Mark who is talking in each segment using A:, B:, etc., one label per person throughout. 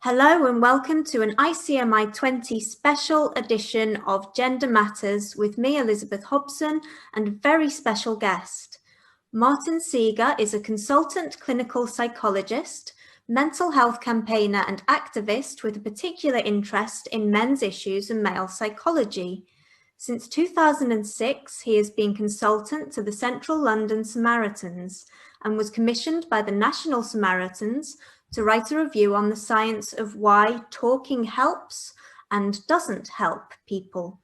A: Hello and welcome to an ICMI20 special edition of Gender Matters with me, Elizabeth Hobson, and a very special guest. Martin Seager is a consultant clinical psychologist, mental health campaigner and activist with a particular interest in men's issues and male psychology. Since 2006, he has been consultant to the Central London Samaritans and was commissioned by the National Samaritans to write a review on the science of why talking helps and doesn't help people.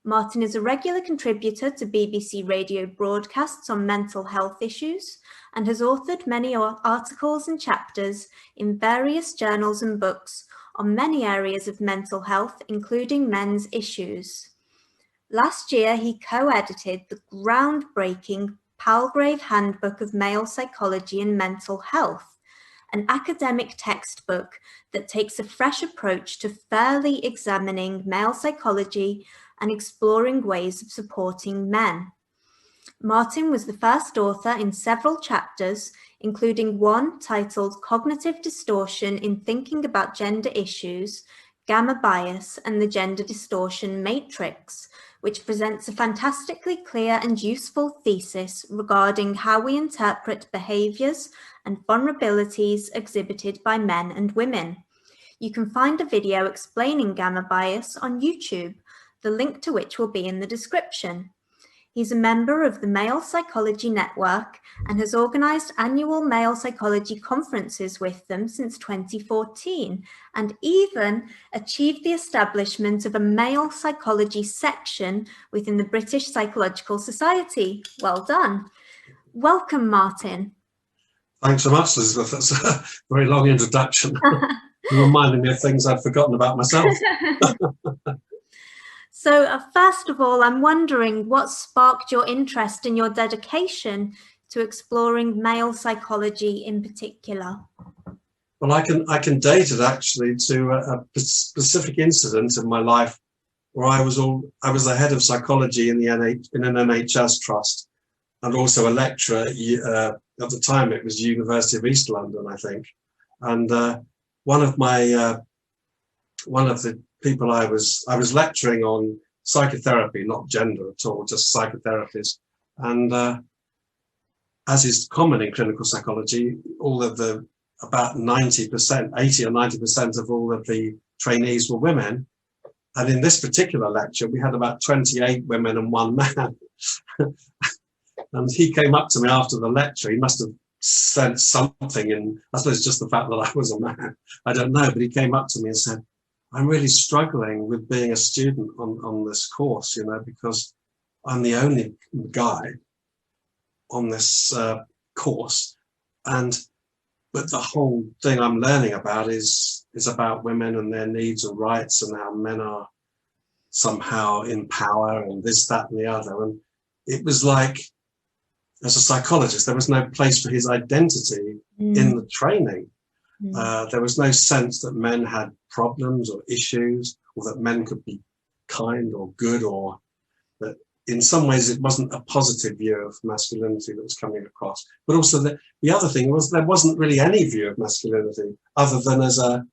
A: Martin is a regular contributor to BBC radio broadcasts on mental health issues and has authored many articles and chapters in various journals and books on many areas of mental health, including men's issues. Last year, he co-edited the groundbreaking Palgrave Handbook of Male Psychology and Mental Health, an academic textbook that takes a fresh approach to fairly examining male psychology and exploring ways of supporting men. Martin was the first author in several chapters, including one titled Cognitive Distortion in Thinking About Gender Issues, Gamma Bias and the Gender Distortion Matrix, which presents a fantastically clear and useful thesis regarding how we interpret behaviours and vulnerabilities exhibited by men and women. You can find a video explaining gamma bias on YouTube, the link to which will be in the description. He's a member of the Male Psychology Network and has organised annual male psychology conferences with them since 2014, and even achieved the establishment of a male psychology section within the British Psychological Society. Well done. Welcome, Martin.
B: Thanks so much, Elizabeth. That's a very long introduction. You reminded me of things I'd forgotten about myself.
A: So first of all, I'm wondering what sparked your interest and your dedication to exploring male psychology in particular?
B: Well, I can date it actually to a specific incident in my life where I was the head of psychology in an NHS trust and also a lecturer. At the time, it was University of East London, I think. And one of the people I was lecturing on psychotherapy, not gender at all, just psychotherapies. And as is common in clinical psychology, about 90%, 80 or 90% of all of the trainees were women. And in this particular lecture, we had about 28 women and one man. And he came up to me after the lecture. He must have sensed something, and I suppose just the fact that I was a man, I don't know, but he came up to me and said, I'm really struggling with being a student on this course, because I'm the only guy on this course. But the whole thing I'm learning about is about women and their needs and rights and how men are somehow in power and this, that, and the other. And it was like, as a psychologist, there was no place for his identity in the training. There was no sense that men had problems or issues, or that men could be kind or good, or that in some ways it wasn't a positive view of masculinity that was coming across. But also the other thing was there wasn't really any view of masculinity other than as a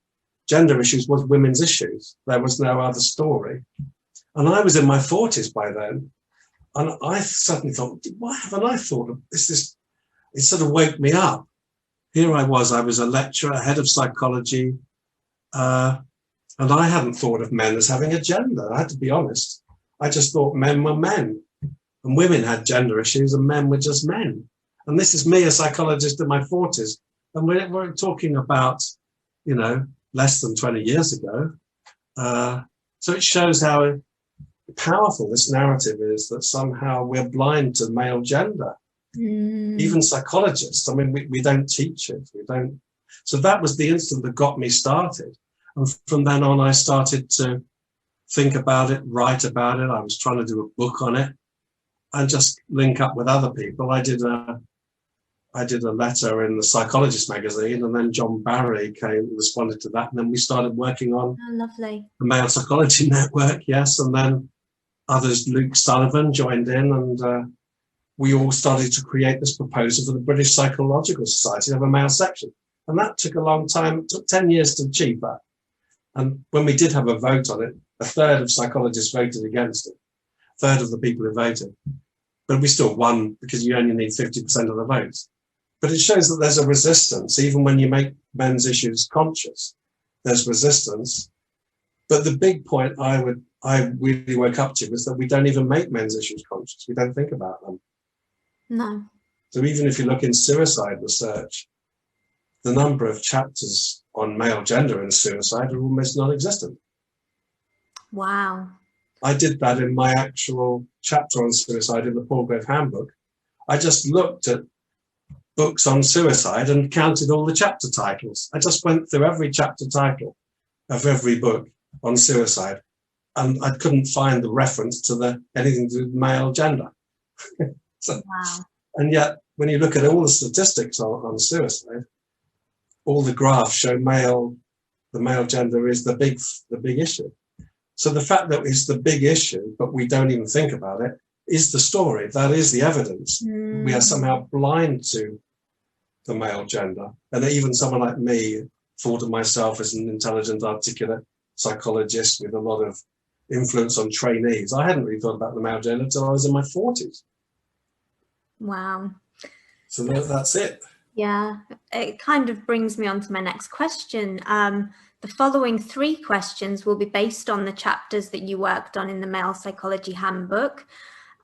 B: gender issues was women's issues. There was no other story. And I was in my 40s by then. And I suddenly thought, why haven't I thought of this? It sort of woke me up. Here I was a lecturer, head of psychology, and I hadn't thought of men as having a gender. I had to be honest. I just thought men were men, and women had gender issues, and men were just men. And this is me, a psychologist in my 40s, and we're talking about, less than 20 years ago. So it shows how powerful this narrative is that somehow we're blind to male gender. Even psychologists, we don't teach it. So that was the instant that got me started. And from then on, I started to think about it, write about it. I was trying to do a book on it and just link up with other people. I did a letter in the Psychologist magazine, and then John Barry responded to that. And then we started working on
A: the
B: Male Psychology Network, yes. And then others, Luke Sullivan joined in, and we all started to create this proposal for the British Psychological Society of a male section. And that took a long time. It took 10 years to achieve that. And when we did have a vote on it, a third of psychologists voted against it, a third of the people who voted. But we still won because you only need 50% of the votes. But it shows that there's a resistance, even when you make men's issues conscious, there's resistance. But the big point I really woke up to was that we don't even make men's issues conscious. We don't think about them.
A: No.
B: So even if you look in suicide research, the number of chapters on male gender and suicide are almost non-existent.
A: Wow.
B: I did that in my actual chapter on suicide in the Palgrave Handbook. I just looked at books on suicide and counted all the chapter titles. I just went through every chapter title of every book on suicide, and I couldn't find the reference to anything to do with male gender. So,
A: wow.
B: And yet, when you look at all the statistics on suicide, all the graphs show the male gender is the big issue. So the fact that it's the big issue, but we don't even think about it, is the story. That is the evidence. We are somehow blind to the male gender. And even someone like me thought of myself as an intelligent, articulate psychologist with a lot of influence on trainees. I hadn't really thought about the male gender until I was in my 40s.
A: Wow.
B: So that's it.
A: Yeah, it kind of brings me on to my next question. The following 3 questions will be based on the chapters that you worked on in the Male Psychology Handbook.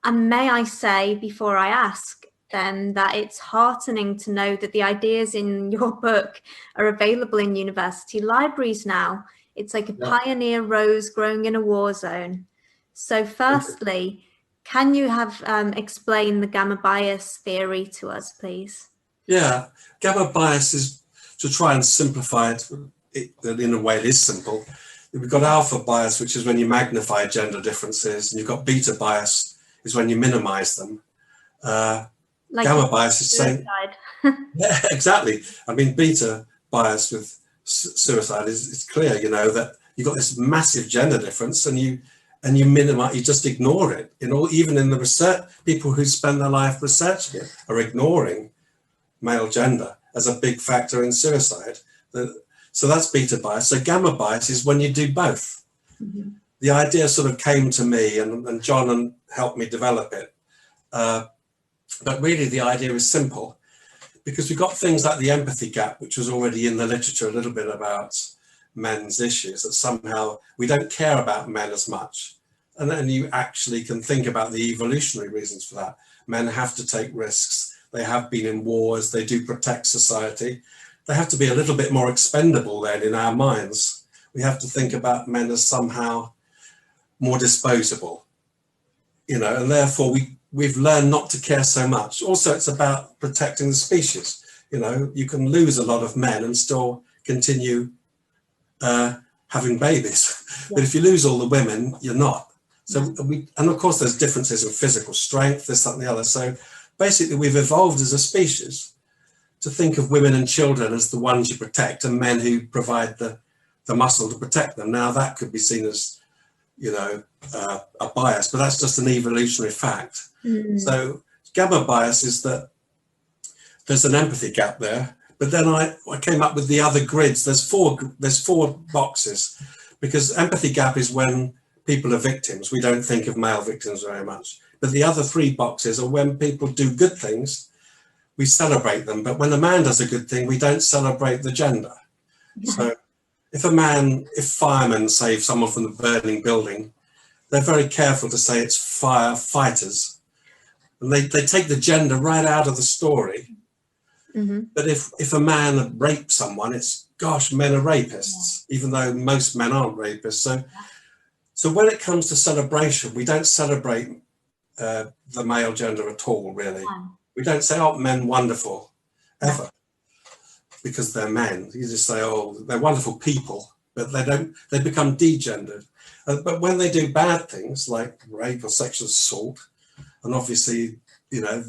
A: And may I say, before I ask them, that it's heartening to know that the ideas in your book are available in university libraries now. It's like a pioneer rose growing in a war zone. So firstly, can you have explain the gamma bias theory to us, please?
B: Yeah, gamma bias is, to try and simplify it, in a way it is simple. We've got alpha bias, which is when you magnify gender differences, and you've got beta bias, is when you minimize them. Like gamma bias is saying, yeah, exactly. I mean, beta bias with suicide is clear, you know, that you've got this massive gender difference and you minimize, you just ignore it. Even in the research, people who spend their life researching it are ignoring male gender as a big factor in suicide. So that's beta bias. So gamma bias is when you do both. Mm-hmm. The idea sort of came to me and John helped me develop it. But really the idea is simple, because we've got things like the empathy gap, which was already in the literature a little bit about men's issues, that somehow we don't care about men as much. And then you actually can think about the evolutionary reasons for that. Men have to take risks. They have been in wars. They do protect society. They have to be a little bit more expendable then in our minds. We have to think about men as somehow more disposable, you know, and therefore we've learned not to care so much. Also, it's about protecting the species. You know, you can lose a lot of men and still continue having babies. Yeah. But if you lose all the women, you're not. So and of course there's differences in physical strength, this, that and the other. So basically we've evolved as a species to think of women and children as the ones you protect and men who provide the muscle to protect them. Now that could be seen as, you know, a bias, but that's just an evolutionary fact. Mm. So gamma bias is that there's an empathy gap there, but then I came up with the other grids. There's four boxes, because empathy gap is when people are victims. We don't think of male victims very much, but the other 3 boxes are when people do good things, we celebrate them. But when a man does a good thing, we don't celebrate the gender. Yeah. So if firemen save someone from the burning building, they're very careful to say it's firefighters. And they take the gender right out of the story. Mm-hmm. But if a man rapes someone, it's, gosh, men are rapists, even though most men aren't rapists. So when it comes to celebration, we don't celebrate the male gender at all, really. We don't say, oh, men wonderful, ever, because they're men. You just say, oh, they're wonderful people, but they become degendered. But when they do bad things like rape or sexual assault, and obviously, you know,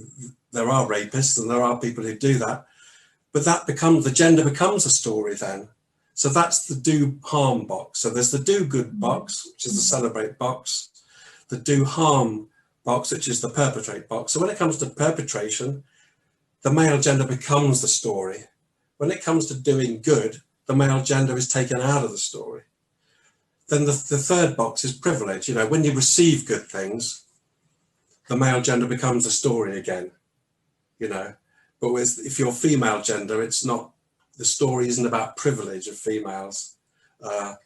B: there are rapists and there are people who do that, but the gender becomes a story then. So that's the do harm box. So there's the do good box, which is the celebrate box, the do harm box, which is the perpetrate box. So when it comes to perpetration, the male gender becomes the story. when it comes to doing good, the male gender is taken out of the story. Then the third box is privilege. You know, when you receive good things, the male gender becomes the story again, you know. But if you're female gender, it's not, the story isn't about privilege of females. And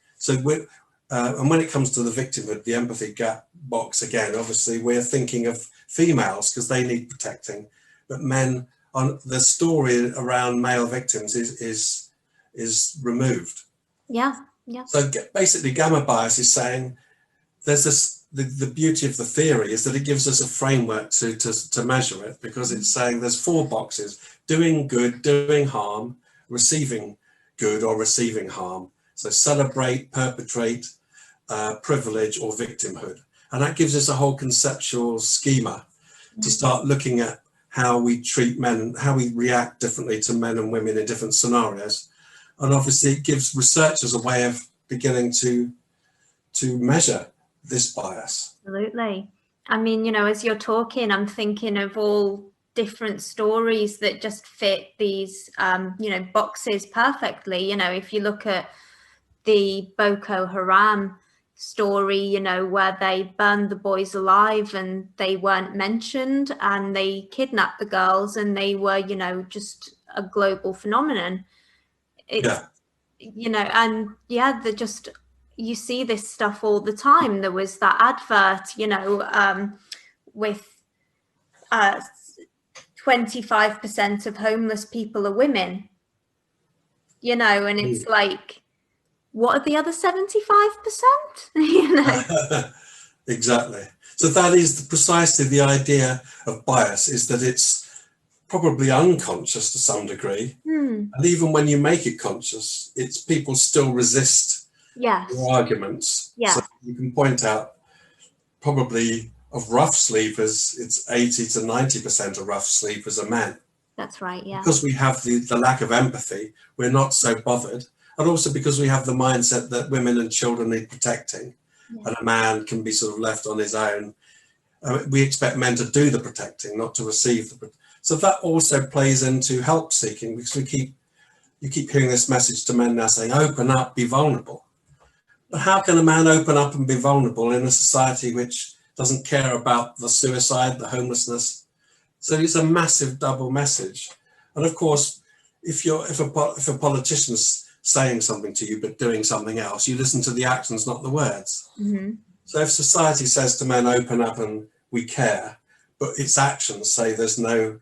B: when it comes to the victimhood, the empathy gap box, again, obviously we're thinking of females because they need protecting, but men, on the story around male victims is removed.
A: Yeah, yeah.
B: So basically gamma bias is saying there's this, the beauty of the theory is that it gives us a framework to measure it, because it's saying there's 4 boxes: doing good, doing harm, receiving good, or receiving harm. So celebrate, perpetrate, privilege, or victimhood. And that gives us a whole conceptual schema to start looking at how we treat men, how we react differently to men and women in different scenarios. And obviously it gives researchers a way of beginning to measure this bias.
A: Absolutely. I mean, you know, as you're talking, I'm thinking of all different stories that just fit these, you know, boxes perfectly. You know, if you look at the Boko Haram story, you know, where they burned the boys alive and they weren't mentioned, and they kidnapped the girls, and they were, you know, just a global phenomenon. It's, you know, and yeah, they're just, you see this stuff all the time. There was that advert, you know, with 25% of homeless people are women, you know, and it's like, what are the other 75%? You know?
B: Exactly. So that is precisely the idea of bias, is that it's probably unconscious to some degree. And even when you make it conscious, it's people still resist your arguments. So you can point out probably of rough sleepers, it's 80 to 90% of rough sleepers are men.
A: That's right, yeah.
B: Because we have the lack of empathy, we're not so bothered. And also because we have the mindset that women and children need protecting, and a man can be sort of left on his own. We expect men to do the protecting, not to receive the protecting. So that also plays into help seeking, because you keep hearing this message to men now saying, open up, be vulnerable. But how can a man open up and be vulnerable in a society which doesn't care about the suicide, the homelessness? So it's a massive double message. And of course, if a politician's saying something to you but doing something else, you listen to the actions, not the words. So if society says to men, open up and we care, but its actions say there's no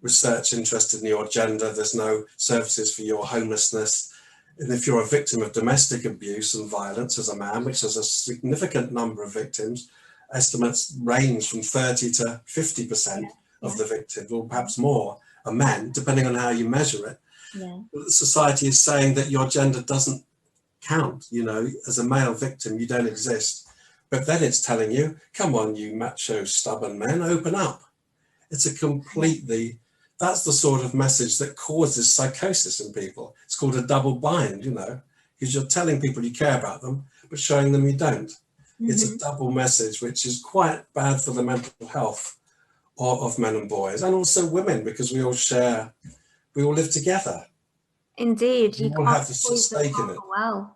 B: research interested in your gender, there's no services for your homelessness, and if you're a victim of domestic abuse and violence as a man, which is a significant number of victims, estimates range from 30 to 50% of the victims, or perhaps more, are men, depending on how you measure it. Society is saying that your gender doesn't count, you know, as a male victim, you don't exist. But then it's telling you, come on, you macho, stubborn men, open up. It's a completely, that's the sort of message that causes psychosis in people. It's called a double bind, you know, because you're telling people you care about them, but showing them you don't. It's a double message, which is quite bad for the mental health of men and boys, and also women, because we all share, we all live together.
A: Indeed,
B: you all have a stake in it.
A: Well,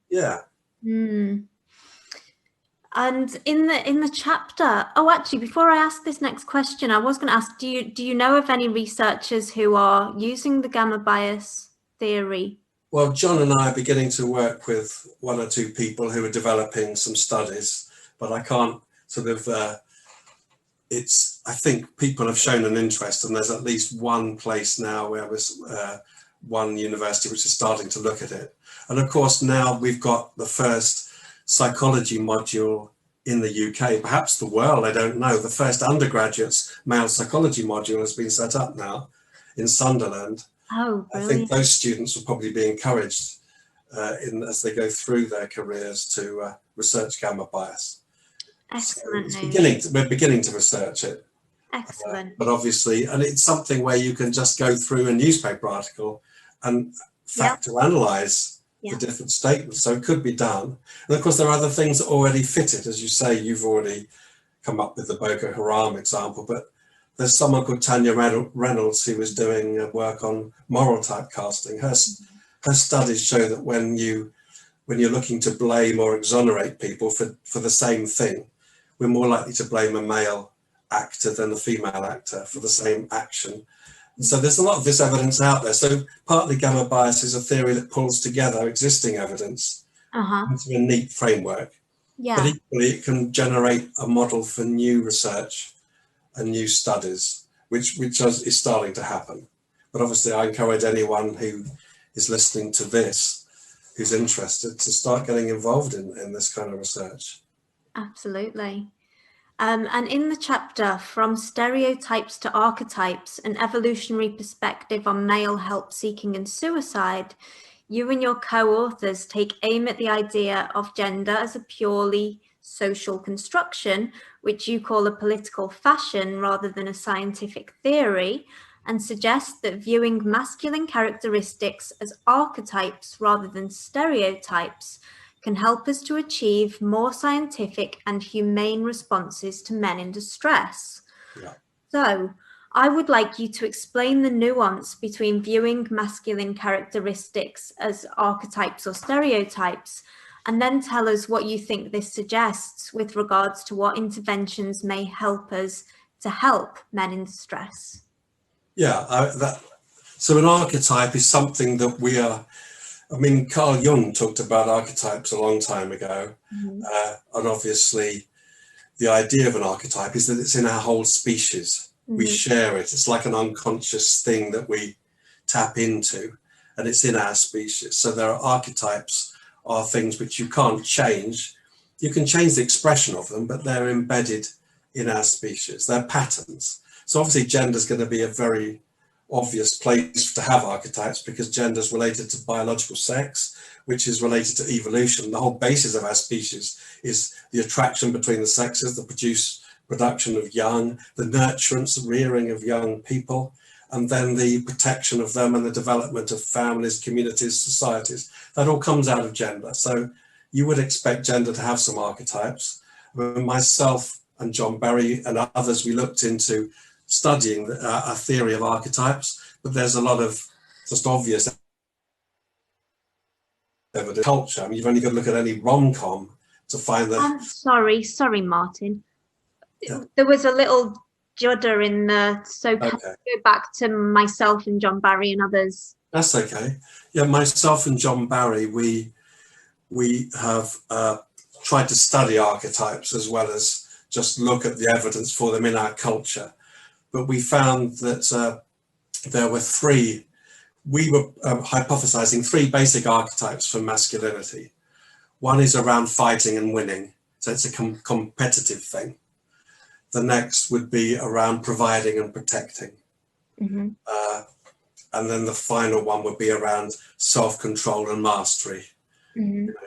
B: yeah.
A: And in the chapter, oh, actually, before I ask this next question, I was going to ask, do you know of any researchers who are using the gamma bias theory?
B: Well, John and I are beginning to work with 1 or 2 people who are developing some studies, but I can't sort of, I think people have shown an interest, and there's at least one place now where there's one university which is starting to look at it. And of course, now we've got the first psychology module in the UK, perhaps the world, I don't know. The first undergraduate's male psychology module has been set up now in Sunderland.
A: Oh, brilliant.
B: I think those students will probably be encouraged as they go through their careers to research gamma bias.
A: Excellent.
B: So we're beginning to research it.
A: Excellent.
B: But obviously, and it's something where you can just go through a newspaper article and analyze the different statements. So it could be done. And of course, there are other things that already fit it. As you say, you've already come up with the Boko Haram example, but there's someone called Tanya Reynolds who was doing work on moral typecasting. Her studies show that when you're looking to blame or exonerate people for the same thing, we're more likely to blame a male actor than a female actor for the same action. And so there's a lot of this evidence out there. So partly gamma bias is a theory that pulls together existing evidence into a neat framework.
A: Yeah.
B: But equally, it can generate a model for new research and new studies, which is starting to happen. But obviously, I encourage anyone who is listening to this, who's interested, to start getting involved in this kind of research.
A: Absolutely. And in the chapter From Stereotypes to Archetypes, an evolutionary perspective on male help seeking and suicide, you and your co-authors take aim at the idea of gender as a purely social construction, which you call a political fashion rather than a scientific theory, and suggest that viewing masculine characteristics as archetypes rather than stereotypes can help us to achieve more scientific and humane responses to men in distress.
B: Yeah.
A: So, I would like you to explain the nuance between viewing masculine characteristics as archetypes or stereotypes, and then tell us what you think this suggests with regards to what interventions may help us to help men in distress.
B: Yeah, so an archetype is something that we are, I mean, Carl Jung talked about archetypes a long time ago, and obviously the idea of an archetype is that it's in our whole species. We share it. It's like an unconscious thing that we tap into, and it's in our species. So there are archetypes, are things which you can't change. You can change the expression of them, but they're embedded in our species. They're patterns. So obviously gender is going to be a very obvious place to have archetypes, because gender is related to biological sex, which is related to evolution. The whole basis of our species is the attraction between the sexes, the production of young, the nurturance, the rearing of young people, and then the protection of them and the development of families, communities, societies. That all comes out of gender. So you would expect gender to have some archetypes. Myself and John Barry and others, we looked into studying a theory of archetypes, but there's a lot of just obvious evidence. Culture, I mean, you've only got to look at any rom-com to find that.
A: I'm sorry, Martin.
B: Yeah.
A: There was a little judder in the, so can I go back to myself and John Barry and others?
B: That's okay. Yeah, myself and John Barry, we have tried to study archetypes as well as just look at the evidence for them in our culture. But we found that there were we were hypothesizing three basic archetypes for masculinity. One is around fighting and winning, so it's a competitive thing. The next would be around providing and protecting. And then the final one would be around self-control and mastery,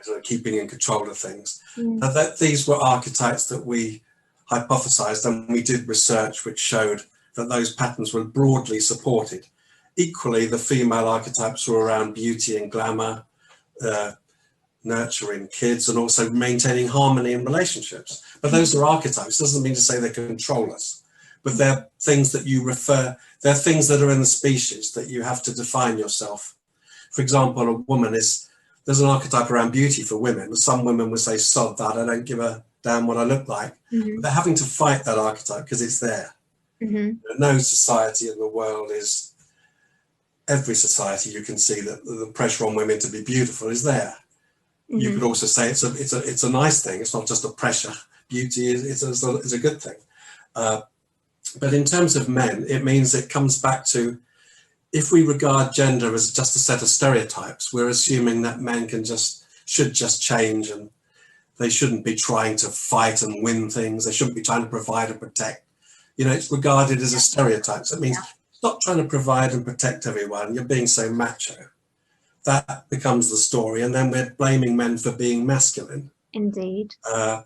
B: so keeping in control of things. Now these were archetypes that we hypothesized, and we did research which showed that those patterns were broadly supported. Equally, the female archetypes were around beauty and glamour, nurturing kids, and also maintaining harmony in relationships. But those are archetypes. Doesn't mean to say they control us, but they're things that they're things that are in the species that you have to define yourself. For example, a woman there's an archetype around beauty for women. Some women would say, sod that, I don't give a damn what I look like. But they're having to fight that archetype because it's there. No society in the world every society you can see that the pressure on women to be beautiful is there. You could also say it's a nice thing. It's not just a pressure. Beauty is a good thing. But in terms of men, it means it comes back to, if we regard gender as just a set of stereotypes, we're assuming that men should just change, and they shouldn't be trying to fight and win things. They shouldn't be trying to provide and protect. It's regarded as a stereotype. So it means stop trying to provide and protect everyone. You're being so macho. That becomes the story. And then we're blaming men for being masculine.
A: Indeed.
B: And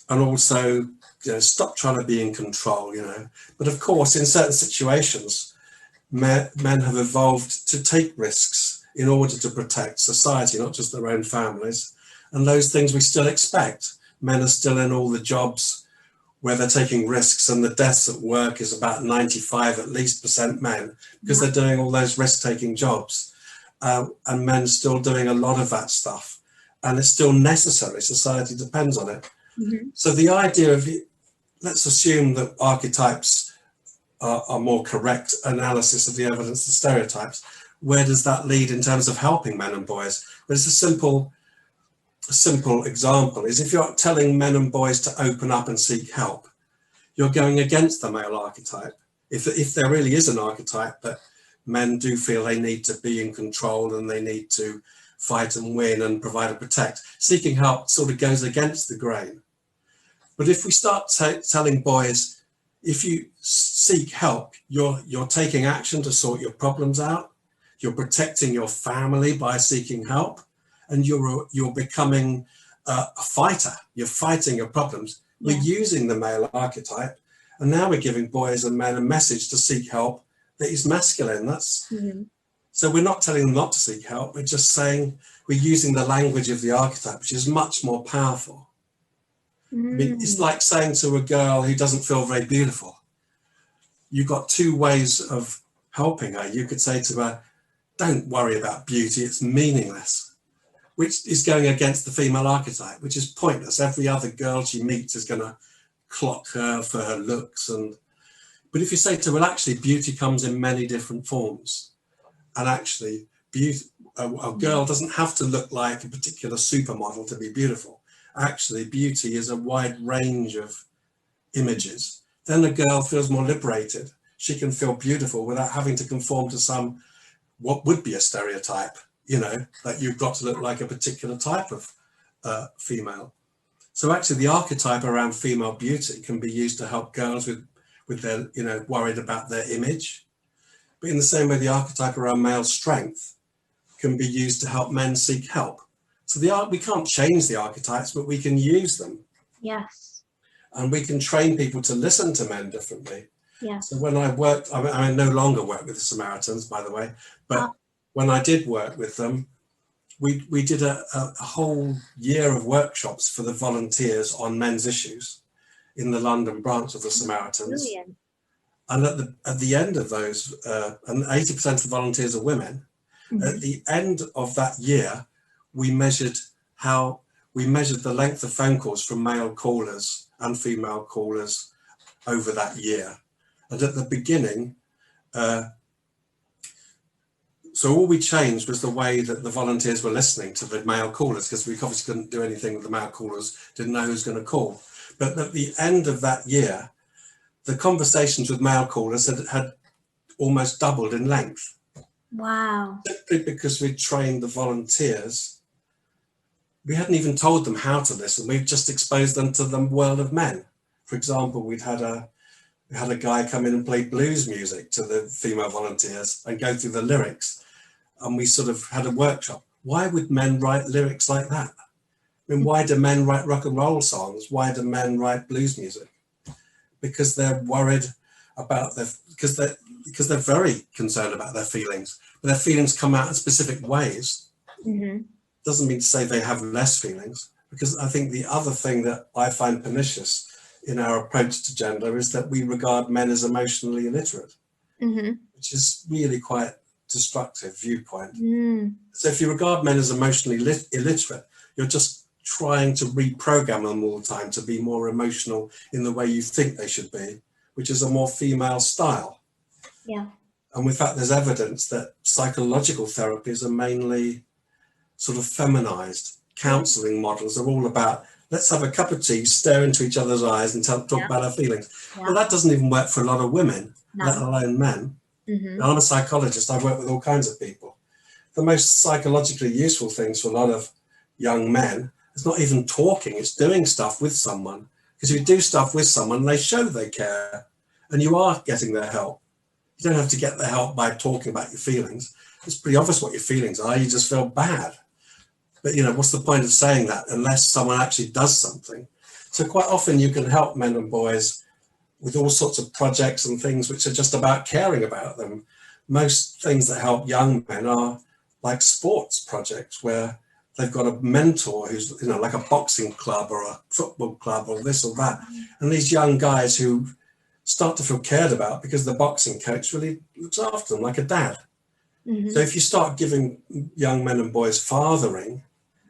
B: also, stop trying to be in control, But of course, in certain situations, men have evolved to take risks in order to protect society, not just their own families. And those things we still expect. Men are still in all the jobs where they're taking risks, and the deaths at work is about 95 at least % men, because they're doing all those risk-taking jobs, and men still doing a lot of that stuff, and it's still necessary. Society depends on it. So the idea of, let's assume that archetypes are more correct analysis of the evidence of stereotypes. Where does that lead in terms of helping men and boys? Well, it's a simple example is, if you're telling men and boys to open up and seek help, you're going against the male archetype. If there really is an archetype that men do feel they need to be in control and they need to fight and win and provide and protect, seeking help sort of goes against the grain. But if we start telling boys, if you seek help, you're taking action to sort your problems out, you're protecting your family by seeking help, and you're becoming a fighter. You're fighting your problems. We're using the male archetype, and now we're giving boys and men a message to seek help that is masculine. That's so we're not telling them not to seek help. We're just saying we're using the language of the archetype, which is much more powerful. I mean, it's like saying to a girl who doesn't feel very beautiful, you've got two ways of helping her. You could say to her, don't worry about beauty, it's meaningless, which is going against the female archetype, which is pointless. Every other girl she meets is going to clock her for her looks. But if you say to her, well, actually, beauty comes in many different forms, and actually, beauty, a girl doesn't have to look like a particular supermodel to be beautiful. Actually, beauty is a wide range of images. Then a girl feels more liberated. She can feel beautiful without having to conform to what would be a stereotype, that you've got to look like a particular type of female. So actually the archetype around female beauty can be used to help girls with their, worried about their image. But in the same way, the archetype around male strength can be used to help men seek help. So we can't change the archetypes, but we can use them.
A: Yes.
B: And we can train people to listen to men differently.
A: Yeah.
B: So when I worked, I no longer work with the Samaritans, by the way, but when I did work with them, we did a whole year of workshops for the volunteers on men's issues in the London branch of the Samaritans.
A: Brilliant.
B: And at the end of those, and 80% of the volunteers are women, at the end of that year, we measured the length of phone calls from male callers and female callers over that year. And at the beginning, so all we changed was the way that the volunteers were listening to the male callers, because we obviously couldn't do anything with the male callers, didn't know who was going to call. But at the end of that year, the conversations with male callers had almost doubled in length.
A: Wow.
B: Simply because we trained the volunteers. We hadn't even told them how to listen. We'd just exposed them to the world of men. For example, we had a guy come in and play blues music to the female volunteers and go through the lyrics. And we sort of had a workshop. Why would men write lyrics like that? I mean, why do men write rock and roll songs? Why do men write blues music? Because they're worried about because they're very concerned about their feelings. But their feelings come out in specific ways. Doesn't mean to say they have less feelings, because I think the other thing that I find pernicious in our approach to gender is that we regard men as emotionally illiterate, which is really quite destructive viewpoint. So if you regard men as emotionally illiterate, you're just trying to reprogram them all the time to be more emotional in the way you think they should be, which is a more female style.
A: Yeah.
B: And in fact, there's evidence that psychological therapies are mainly sort of feminized. Counseling models are all about, let's have a cup of tea, stare into each other's eyes and talk about our feelings. Well, that doesn't even work for a lot of women, let alone men. And I'm a psychologist. I work with all kinds of people. The most psychologically useful things for a lot of young men is not even talking, it's doing stuff with someone. Because if you do stuff with someone, they show they care, and you are getting their help. You don't have to get their help by talking about your feelings. It's pretty obvious what your feelings are. You just feel bad. But, what's the point of saying that unless someone actually does something? So quite often you can help men and boys with all sorts of projects and things which are just about caring about them. Most things that help young men are like sports projects where they've got a mentor who's, you know, like a boxing club or a football club or this or that. And these young guys who start to feel cared about because the boxing coach really looks after them like a dad. So if you start giving young men and boys fathering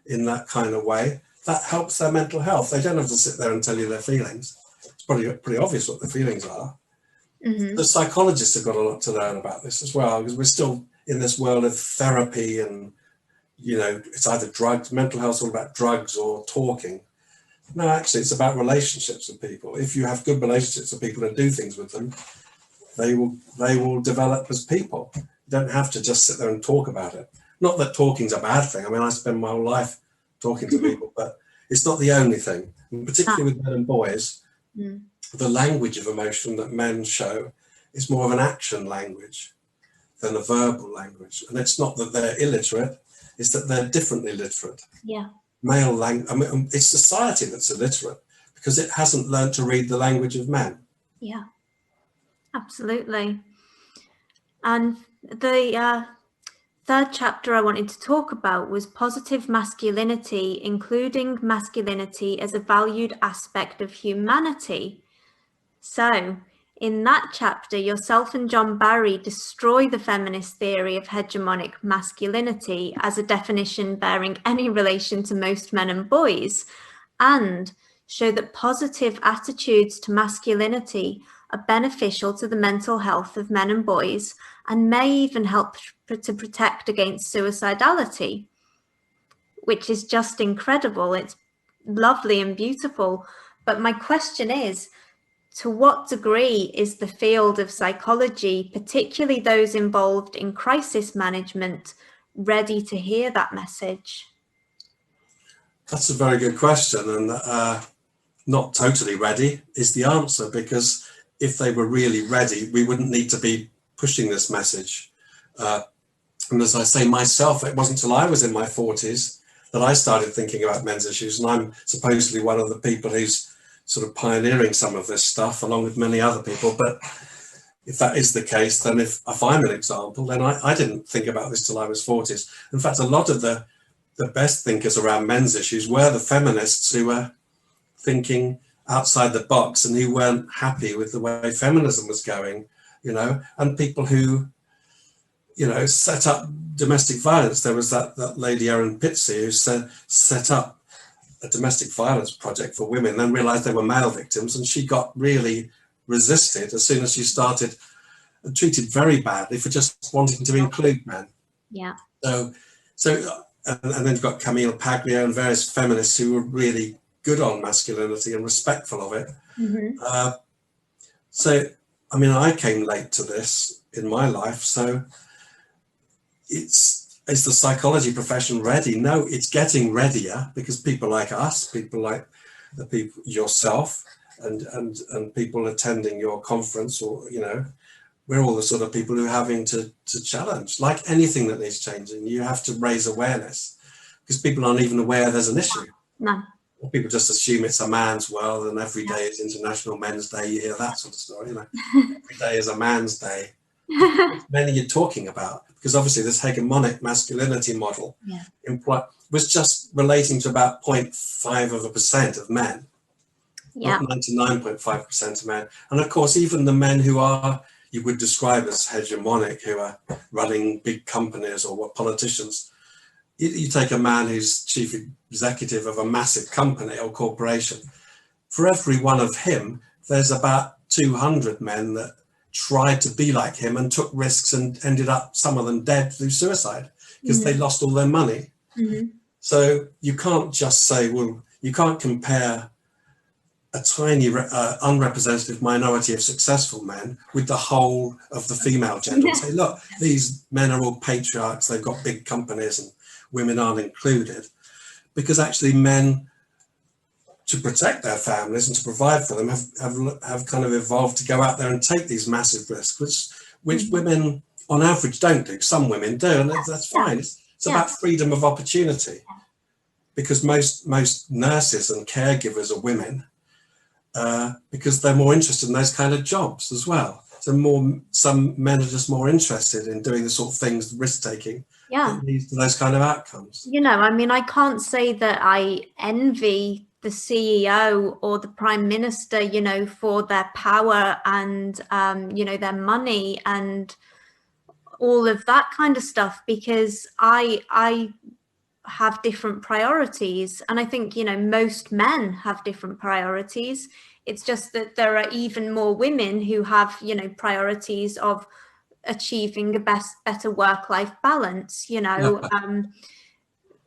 B: in that kind of way, that helps their mental health. They don't have to sit there and tell you their feelings. It's probably pretty obvious what the feelings are. The psychologists have got a lot to learn about this as well, because we're still in this world of therapy and, you know, it's either drugs, mental health all about drugs or talking. No, actually, it's about relationships with people. If you have good relationships with people and do things with them, they will develop as people. You don't have to just sit there and talk about it. Not that talking's a bad thing. I mean, I spend my whole life talking to people, but it's not the only thing. And particularly with men and boys, the language of emotion that men show is more of an action language than a verbal language. And it's not that they're illiterate, it's that they're differently literate.
A: Yeah.
B: Male language, I mean, it's society that's illiterate because it hasn't learned to read the language of men.
A: Yeah, absolutely. And the third chapter I wanted to talk about was positive masculinity, including masculinity as a valued aspect of humanity. So, in that chapter, yourself and John Barry destroy the feminist theory of hegemonic masculinity as a definition bearing any relation to most men and boys, and show that positive attitudes to masculinity are beneficial to the mental health of men and boys and may even help to protect against suicidality, which is just incredible. It's lovely and beautiful. But my question is, to what degree is the field of psychology, particularly those involved in crisis management, ready to hear that message?
B: That's a very good question, and not totally ready is the answer, because if they were really ready, we wouldn't need to be pushing this message. And as I say myself, it wasn't until I was in my 40s that I started thinking about men's issues, and I'm supposedly one of the people who's sort of pioneering some of this stuff along with many other people. But if that is the case, then if I'm an example, then I didn't think about this till I was 40s. In fact, a lot of the best thinkers around men's issues were the feminists who were thinking outside the box and who weren't happy with the way feminism was going, you know, and people who, you know, set up domestic violence. There was that lady Erin Pitsey who set up a domestic violence project for women, then realized they were male victims, and she got really resisted as soon as she started and treated very badly for just wanting to include men.
A: Yeah.
B: So and then you've got Camille Paglia and various feminists who were really good on masculinity and respectful of it. So, I mean, I came late to this in my life, so is the psychology profession ready? No, it's getting readier, because people like us, people like the people yourself, and people attending your conference, or, you know, we're all the sort of people who are having to challenge. Like anything that needs changing, you have to raise awareness, because people aren't even aware there's an issue.
A: No.
B: People just assume it's a man's world, and every day is International Men's Day. You hear that sort of story, you know. Every day is a man's day. What men are you talking about? Because obviously this hegemonic masculinity model was just relating to about 0.5% of men, not 99.5% of men. And of course, even the men who are, you would describe as hegemonic, who are running big companies or what politicians, you take a man who's chief executive of a massive company or corporation, for every one of him, there's about 200 men that tried to be like him and took risks and ended up, some of them dead through suicide, because they lost all their money. So you can't just say, well, you can't compare a tiny unrepresentative minority of successful men with the whole of the female gender and say, look, these men are all patriarchs, they've got big companies and women aren't included. Because actually men, to protect their families and to provide for them, have kind of evolved to go out there and take these massive risks, which women on average don't do. Some women do, and that's fine. It's about freedom of opportunity, because most nurses and caregivers are women, because they're more interested in those kind of jobs as well. So some men are just more interested in doing the sort of things, risk taking,
A: Yeah.
B: that leads to those kind of outcomes.
A: You know, I mean, I can't say that I envy the CEO or the Prime Minister, you know, for their power and, you know, their money and all of that kind of stuff, because I have different priorities. And I think, you know, most men have different priorities. It's just that there are even more women who have, you know, priorities of achieving a better work-life balance, you know,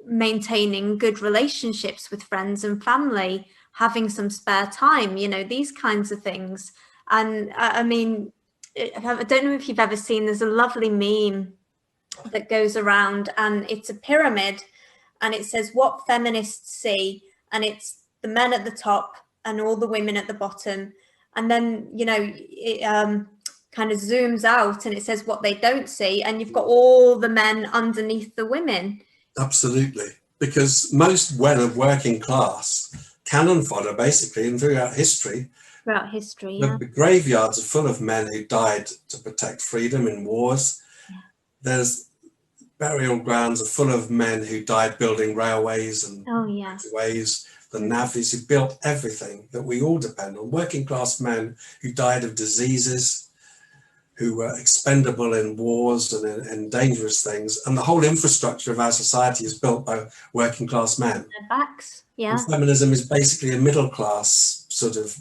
A: maintaining good relationships with friends and family, having some spare time, you know, these kinds of things. And I mean, I don't know if you've ever seen, there's a lovely meme that goes around and it's a pyramid and it says what feminists see, and it's the men at the top and all the women at the bottom. And then, you know, it kind of zooms out and it says what they don't see, and you've got all the men underneath the women.
B: Absolutely, because most men of working class, cannon fodder basically, and throughout history,
A: Yeah.
B: the graveyards are full of men who died to protect freedom in wars.
A: Yeah.
B: There's burial grounds are full of men who died building railways and ways, the navvies who built everything that we all depend on, working class men who died of diseases, who were expendable in wars and in dangerous things. And the whole infrastructure of our society is built by working class men.
A: Their backs, yeah.
B: And feminism is basically a middle class sort of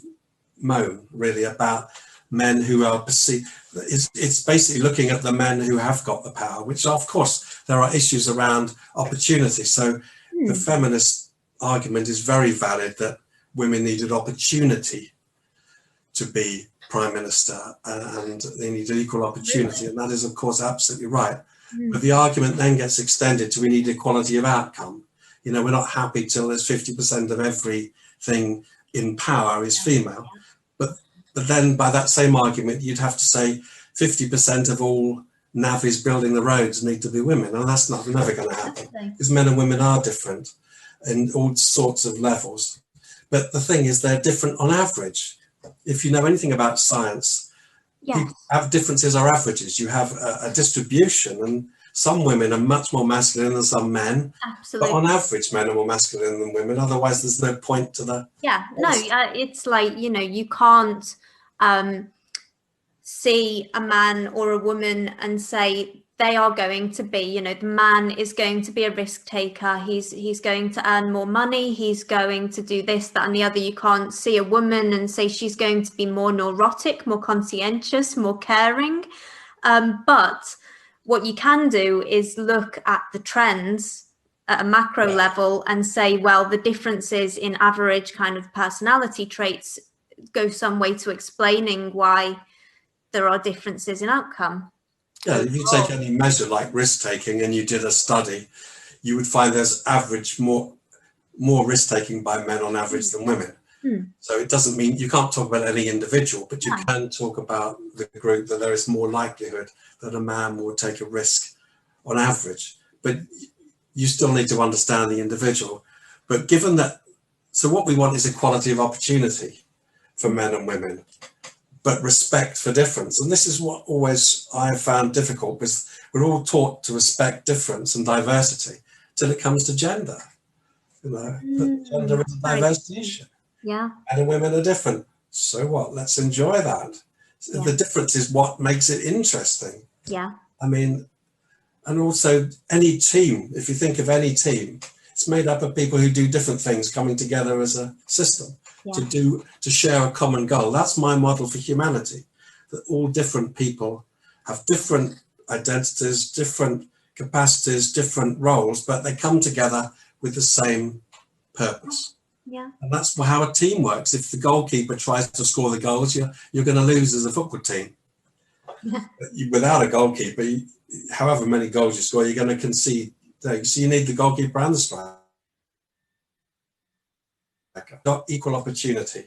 B: moan, really, about men who are perceived. It's basically looking at the men who have got the power, which of course there are issues around opportunity. So the feminist argument is very valid that women needed opportunity to be prime minister and they needed equal opportunity. And that is of course absolutely right. But the argument then gets extended to we need equality of outcome. You know, we're not happy till there's 50% of everything in power is female. But then by that same argument, you'd have to say 50% of all navvies building the roads need to be women. And that's never going to happen, because men and women are different in all sorts of levels. But the thing is, they're different on average. If you know anything about science, you have differences or averages. You have a distribution, and some women are much more masculine than some men.
A: Absolutely.
B: But on average, men are more masculine than women. Otherwise, there's no point to the...
A: It's like, you know, you can't see a man or a woman and say they are going to be, you know, the man is going to be a risk taker. He's going to earn more money. He's going to do this, that, and the other. You can't see a woman and say she's going to be more neurotic, more conscientious, more caring. But what you can do is look at the trends at a macro level and say, well, the differences in average kind of personality traits go some way to explaining why there are differences in outcome.
B: Yeah, if you take any measure like risk taking and you did a study, you would find there's average more risk taking by men on average than women. So it doesn't mean you can't talk about any individual, but you can talk about the group, that there is more likelihood that a man will take a risk on average. But you still need to understand the individual. But given that, so what we want is equality of opportunity for men and women, but respect for difference. And this is what always I have found difficult, because we're all taught to respect difference and diversity till it comes to gender. You know, but gender is a diversity issue.
A: Yeah.
B: Men and women are different. So what? Let's enjoy that. The difference is what makes it interesting.
A: Yeah.
B: I mean, and also any team, if you think of any team, it's made up of people who do different things coming together as a system to share a common goal. That's my model for humanity, that all different people have different identities, different capacities, different roles, but they come together with the same purpose.
A: Yeah.
B: And that's how a team works. If the goalkeeper tries to score the goals, you're going to lose as a football team. Without a goalkeeper, however many goals you score, you're going to concede. So you need the goalkeeper and the striker. Got equal opportunity.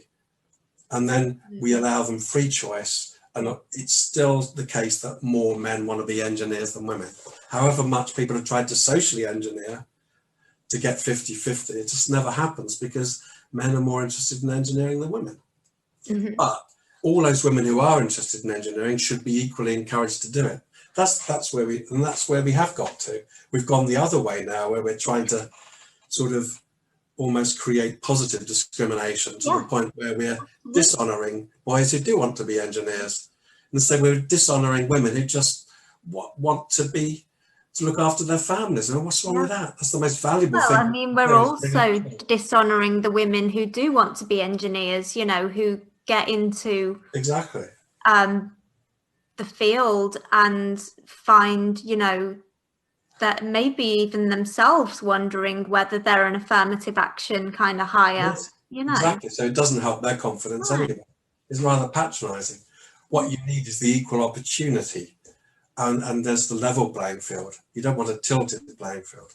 B: And then we allow them free choice. And it's still the case that more men want to be engineers than women. However much people have tried to socially engineer to get 50-50, it just never happens, because men are more interested in engineering than women. But all those women who are interested in engineering should be equally encouraged to do it. that's where we have got to. We've gone the other way now, where we're trying to sort of almost create positive discrimination to the point where we're dishonouring boys who do want to be engineers, and so we're dishonouring women who just want to look after their families. And what's wrong with that? That's the most valuable thing.
A: I mean, we're also dishonouring the women who do want to be engineers, you know, who get into the field and find, you know, that maybe even themselves wondering whether they're an affirmative action kind of hire, you know.
B: Exactly. So it doesn't help their confidence anyway. It's rather patronising. What you need is the equal opportunity, and there's the level playing field. You don't want a tilted playing field.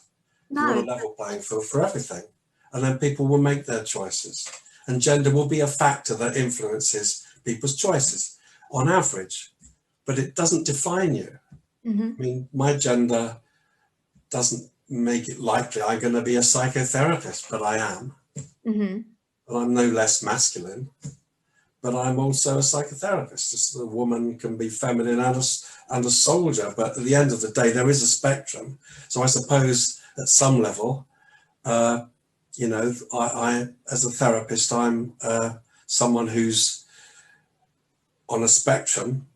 B: You want a level playing field for everything, and then people will make their choices. And gender will be a factor that influences people's choices on average, but it doesn't define you. I mean, my gender doesn't make it likely I'm going to be a psychotherapist, but I am. And I'm no less masculine, but I'm also a psychotherapist. Just a woman can be feminine and a soldier, but at the end of the day, there is a spectrum. So I suppose at some level, you know, I as a therapist, I'm someone who's on a spectrum,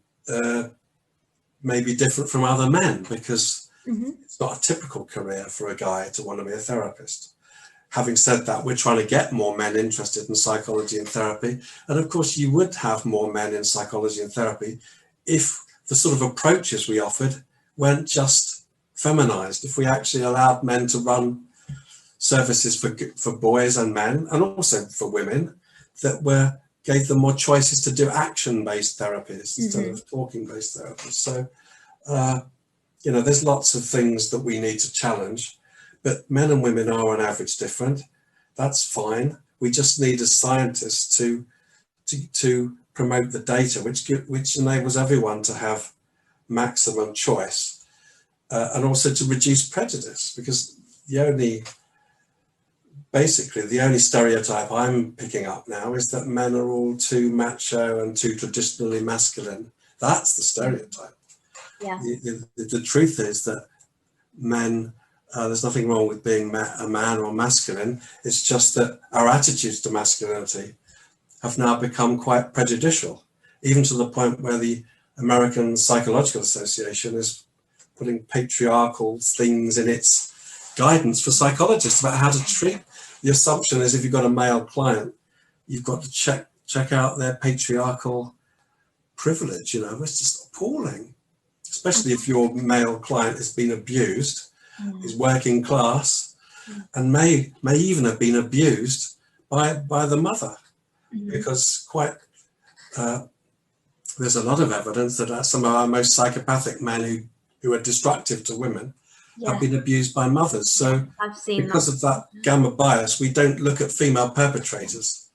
B: maybe different from other men, because it's not a typical career for a guy to want to be a therapist. Having said that, we're trying to get more men interested in psychology and therapy. And of course, you would have more men in psychology and therapy if the sort of approaches we offered weren't just feminized, if we actually allowed men to run services for boys and men, and also for women, that gave them more choices to do action-based therapies instead of talking-based therapies. So, you know, there's lots of things that we need to challenge, but men and women are on average different. That's fine. We just need as scientists to promote the data, which enables everyone to have maximum choice, and also to reduce prejudice, because basically the only stereotype I'm picking up now is that men are all too macho and too traditionally masculine. That's the stereotype. Yeah. The truth is that men, there's nothing wrong with being a man or masculine. It's just that our attitudes to masculinity have now become quite prejudicial, even to the point where the American Psychological Association is putting patriarchal things in its guidance for psychologists about how to treat. The assumption is if you've got a male client, you've got to check out their patriarchal privilege. You know, it's just appalling, especially if your male client has been abused, is working class, and may even have been abused by the mother, because there's a lot of evidence that some of our most psychopathic men who are destructive to women have been abused by mothers. So because of that gamma bias, we don't look at female perpetrators,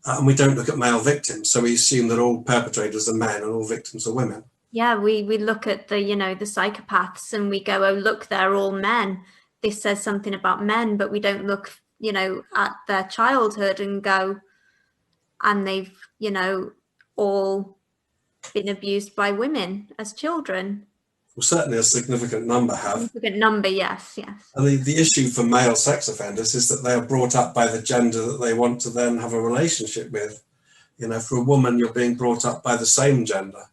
B: and we don't look at male victims. So we assume that all perpetrators are men and all victims are women.
A: Yeah, we look at the, you know, the psychopaths and we go, oh, look, they're all men. This says something about men, but we don't look, you know, at their childhood and go, and they've, you know, all been abused by women as children.
B: Well, certainly a significant number have.
A: Significant number, yes.
B: And the issue for male sex offenders is that they are brought up by the gender that they want to then have a relationship with. You know, for a woman, you're being brought up by the same gender.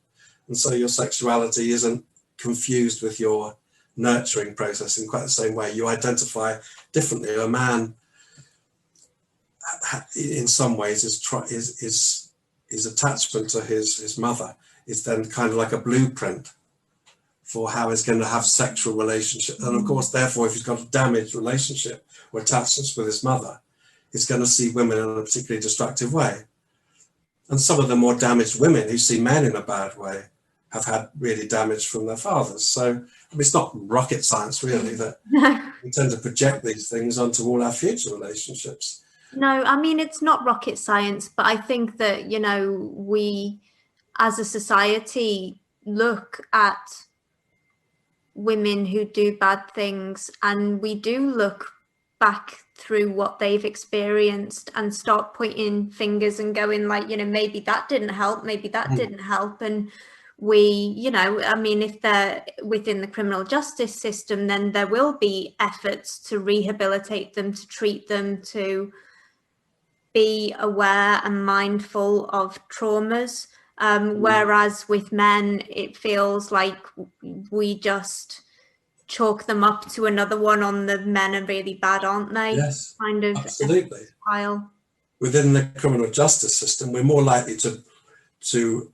B: And so your sexuality isn't confused with your nurturing process in quite the same way. You identify differently. A man, in some ways, his attachment to his mother is then kind of like a blueprint for how he's going to have sexual relationships. And of course, therefore, if he's got a damaged relationship or attachments with his mother, he's going to see women in a particularly destructive way. And some of the more damaged women who see men in a bad way have had really damage from their fathers. So I mean, it's not rocket science, really, that we tend to project these things onto all our future relationships.
A: No, I mean, it's not rocket science, but I think that, you know, we as a society look at women who do bad things, and we do look back through what they've experienced and start pointing fingers and going like, you know, maybe that didn't help, maybe that didn't help. And we, I mean, if they're within the criminal justice system, then there will be efforts to rehabilitate them, to treat them, to be aware and mindful of traumas. Whereas with men, it feels like we just chalk them up to another one on the men are really bad, aren't they?
B: Yes,
A: kind of
B: absolutely.
A: Pile.
B: Within the criminal justice system, we're more likely to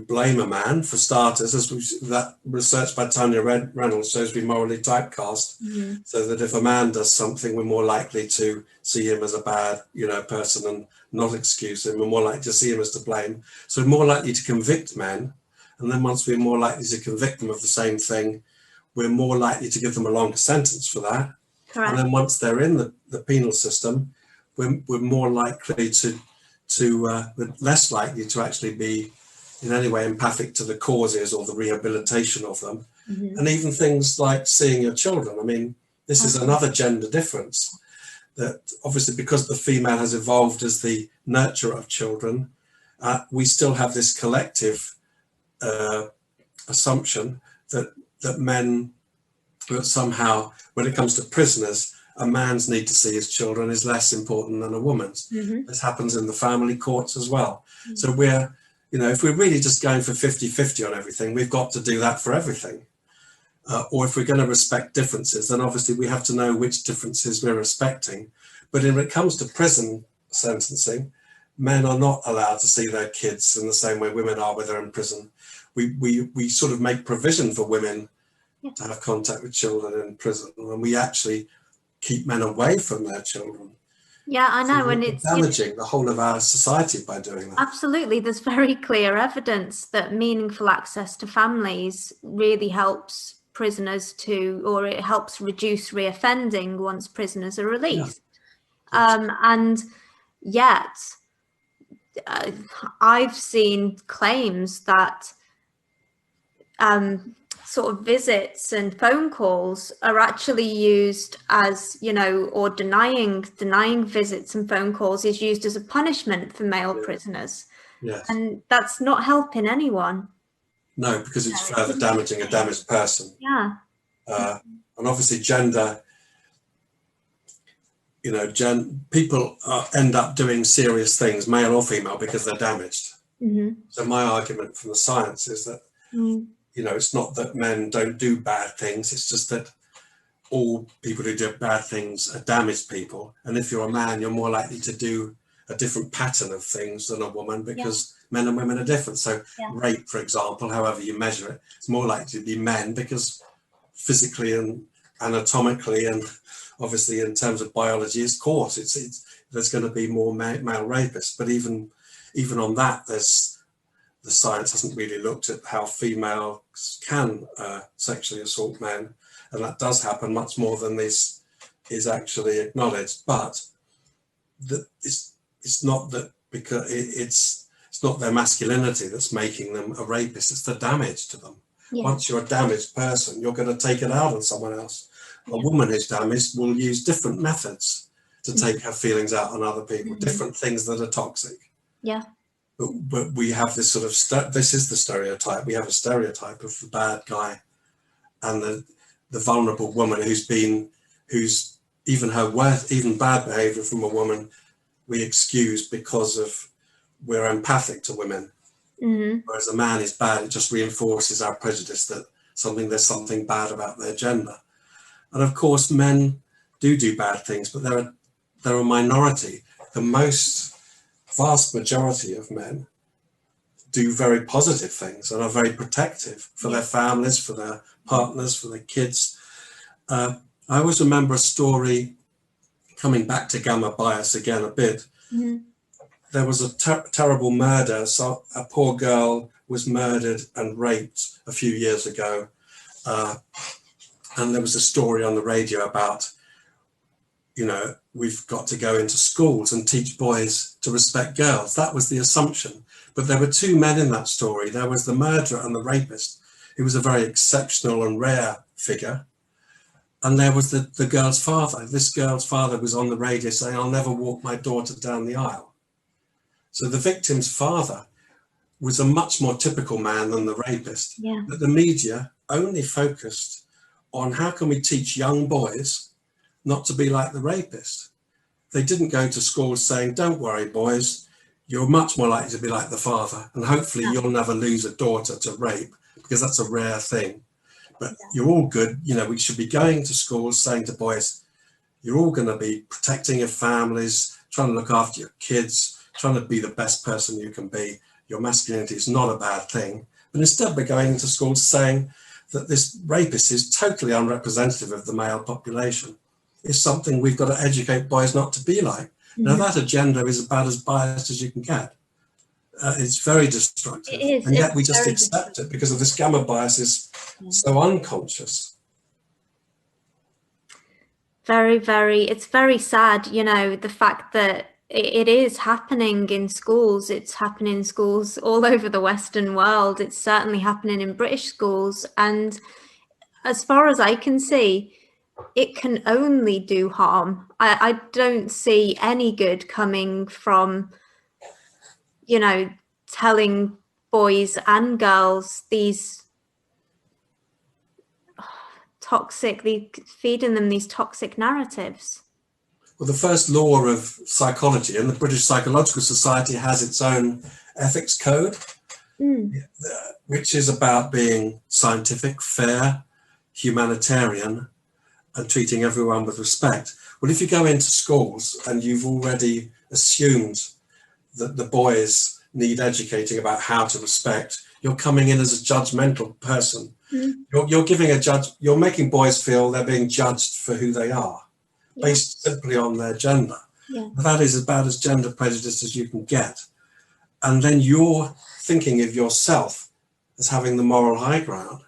B: blame a man for starters, as that research by Tanya Reynolds shows we morally typecast, so that if a man does something, we're more likely to see him as a bad, person and not excuse him. We're more likely to see him as to blame. So we're more likely to convict men, and then once we're more likely to convict them of the same thing, we're more likely to give them a longer sentence for that. Correct. And then once they're in the penal system, we're more likely we're less likely to actually be in any way empathic to the causes or the rehabilitation of them. And even things like seeing your children. I mean, this is another gender difference, that obviously because the female has evolved as the nurturer of children, we still have this collective assumption that men, that somehow when it comes to prisoners, a man's need to see his children is less important than a woman's. This happens in the family courts as well. So we're, if we're really just going for 50-50 on everything, we've got to do that for everything. Or if we're going to respect differences, then obviously we have to know which differences we're respecting. But when it comes to prison sentencing, men are not allowed to see their kids in the same way women are when they're in prison. We sort of make provision for women to have contact with children in prison, and we actually keep men away from their children.
A: Yeah, I know.
B: So
A: and it's
B: damaging the whole of our society by doing that.
A: Absolutely. There's very clear evidence that meaningful access to families really helps prisoners or it helps reduce reoffending once prisoners are released. And yet, I've seen claims that sort of visits and phone calls are actually used as, or denying visits and phone calls is used as a punishment for male prisoners.
B: Yes.
A: And that's not helping anyone.
B: No, because it's further damaging a damaged person.
A: Yeah.
B: And obviously gender, people end up doing serious things, male or female, because they're damaged. So my argument from the science is that it's not that men don't do bad things, it's just that all people who do bad things are damaged people. And if you're a man, you're more likely to do a different pattern of things than a woman, because men and women are different. So rape, for example, however you measure it, it's more likely to be men, because physically and anatomically and obviously in terms of biology, of course, there's going to be more male rapists. But even on that, the science hasn't really looked at how females can sexually assault men, and that does happen much more than this is actually acknowledged. But it's not that, because it's not their masculinity that's making them a rapist, it's the damage to them. Once you're a damaged person, you're going to take it out on someone else. A woman who's damaged will use different methods to take her feelings out on other people, different things that are toxic. But we have this sort of, this is the stereotype. We have a stereotype of the bad guy and the vulnerable woman who's even even bad behavior from a woman, we excuse because we're empathic to women. Whereas a man is bad, it just reinforces our prejudice that there's something bad about their gender. And of course, men do bad things, but they're a minority. The vast majority of men do very positive things and are very protective for their families, for their partners, for their kids. I always remember a story, coming back to gamma bias again a bit. There was a terrible murder. So a poor girl was murdered and raped a few years ago. And there was a story on the radio about, we've got to go into schools and teach boys to respect girls. That was the assumption. But there were two men in that story. There was the murderer and the rapist, who was a very exceptional and rare figure. And there was the girl's father. This girl's father was on the radio saying, "I'll never walk my daughter down the aisle." So the victim's father was a much more typical man than the rapist.
A: Yeah.
B: But the media only focused on how can we teach young boys not to be like the rapist. They didn't go to schools saying, don't worry, boys, you're much more likely to be like the father, and hopefully you'll never lose a daughter to rape, because that's a rare thing. But you're all good. You know, we should be going to schools saying to boys, you're all going to be protecting your families, trying to look after your kids, trying to be the best person you can be. Your masculinity is not a bad thing. But instead we're going to schools saying that this rapist is totally unrepresentative of the male population. It's something we've got to educate boys not to be like. Now that agenda is about as biased as you can get. It's very destructive.
A: It is,
B: and yet we just accept it because of this gamma bias is so unconscious.
A: Very, very, it's very sad, you know, the fact that it is happening in schools. It's happening in schools all over the Western world. It's certainly happening in British schools. And as far as I can see, it can only do harm. I don't see any good coming from, you know, telling boys and girls these feeding them these toxic narratives.
B: Well, the first law of psychology, and the British Psychological Society has its own ethics code, which is about being scientific, fair, humanitarian, and treating everyone with respect. Well, if you go into schools and you've already assumed that the boys need educating about how to respect, you're coming in as a judgmental person. You're making boys feel they're being judged for who they are, based simply on their gender. That is about as gender prejudiced as you can get. And then you're thinking of yourself as having the moral high ground.